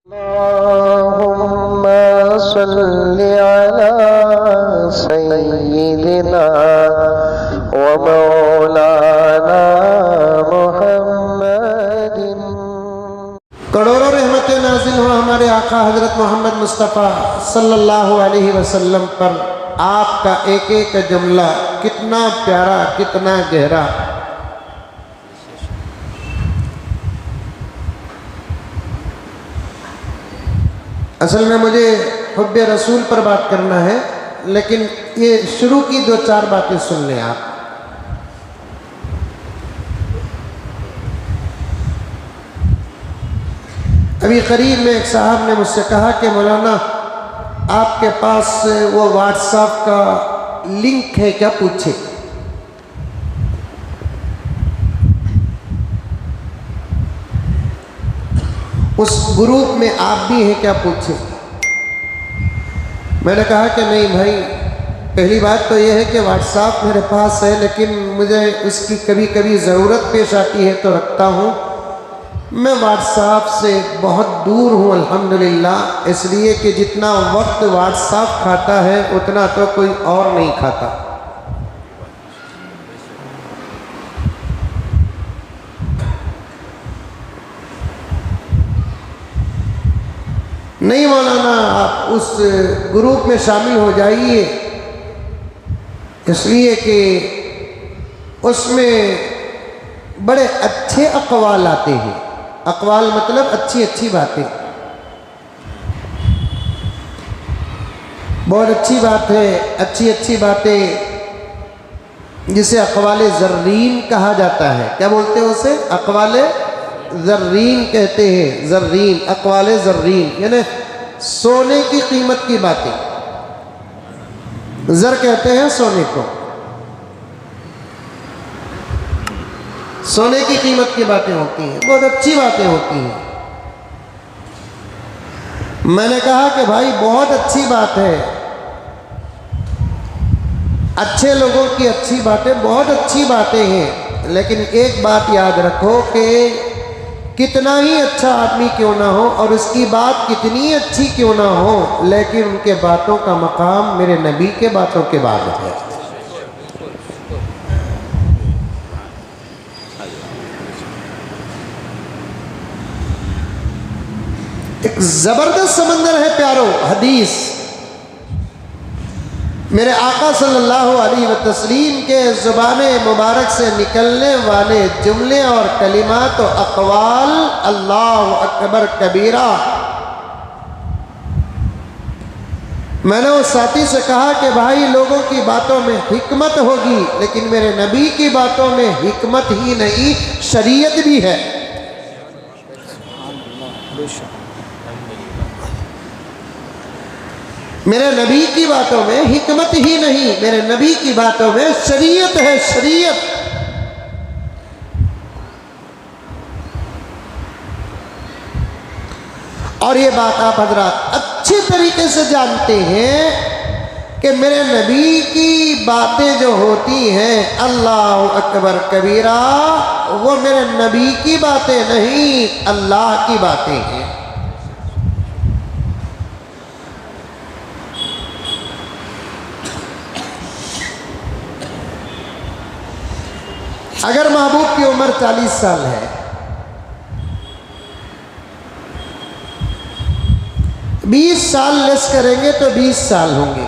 अल्लाहुम्मा सल्लि अला सय्यिदिना व मौलाना मुहम्मदिन। करोड़ों रहमतें नाज़िल हो हमारे आका हज़रत मोहम्मद मुस्तफ़ा सल्लल्लाहु अलैहि वसल्लम पर। आपका एक एक जुमला कितना प्यारा, कितना गहरा। असल में मुझे हुब्बे रसूल पर बात करना है, लेकिन ये शुरू की दो चार बातें सुन लें आप। अभी करीब में एक साहब ने मुझसे कहा कि मौलाना आपके पास वो व्हाट्सएप का लिंक है क्या, पूछे। उस ग्रुप में आप भी हैं क्या, पूछे। मैंने कहा कि नहीं भाई, पहली बात तो यह है कि व्हाट्सएप मेरे पास है, लेकिन मुझे उसकी कभी कभी ज़रूरत पेश आती है तो रखता हूँ। मैं व्हाट्सएप से बहुत दूर हूँ अल्हम्दुलिल्लाह, इसलिए कि जितना वक्त व्हाट्सएप खाता है उतना तो कोई और नहीं खाता। नहीं मौलाना, आप उस ग्रुप में शामिल हो जाइए, इसलिए कि उसमें बड़े अच्छे अक़वाल आते हैं। अक़वाल मतलब अच्छी अच्छी बातें। बहुत अच्छी बात है, अच्छी अच्छी बातें जिसे अक़वाल ज़र्रीन कहा जाता है। क्या बोलते हैं उसे? अक़वाल ज़र्रीन कहते हैं। ज़र्रीन, अक़वाल ज़र्रीन यानी सोने की कीमत की बातें। ज़र कहते हैं सोने को। सोने की कीमत की बातें होती हैं, बहुत अच्छी बातें होती हैं। मैंने कहा कि भाई बहुत अच्छी बात है, अच्छे लोगों की अच्छी बातें बहुत अच्छी बातें हैं, लेकिन एक बात याद रखो कि कितना ही अच्छा आदमी क्यों ना हो और उसकी बात कितनी अच्छी क्यों ना हो, लेकिन उनके बातों का मकाम मेरे नबी के बातों के बाद है। एक जबरदस्त समंदर है प्यारो हदीस। मेरे आका सल्लल्लाहु अलैहि वसल्लम के ज़ुबान मुबारक से निकलने वाले जुमले और कलिमात और अक़वाल, अल्लाहु अकबर कबीरा। मैंने उस साथी से कहा कि भाई लोगों की बातों में हिकमत होगी, लेकिन मेरे नबी की बातों में हिकमत ही नहीं, शरीयत भी है। मेरे नबी की बातों में हिकमत ही नहीं, मेरे नबी की बातों में शरीयत है, शरीयत। और ये बात आप हजरात अच्छी तरीके से जानते हैं कि मेरे नबी की बातें जो होती हैं अल्लाह अकबर कबीरा, वो मेरे नबी की बातें नहीं, अल्लाह की बातें हैं। अगर महबूब की उम्र 40 साल है, 20 साल लेस करेंगे तो 20 साल होंगे।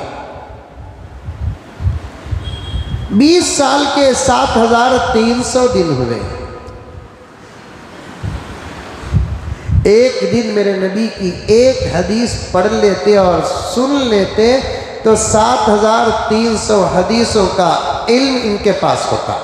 20 साल के 7300 दिन हुए। एक दिन मेरे नबी की एक हदीस पढ़ लेते और सुन लेते तो 7300 हदीसों का इल्म इनके पास होता।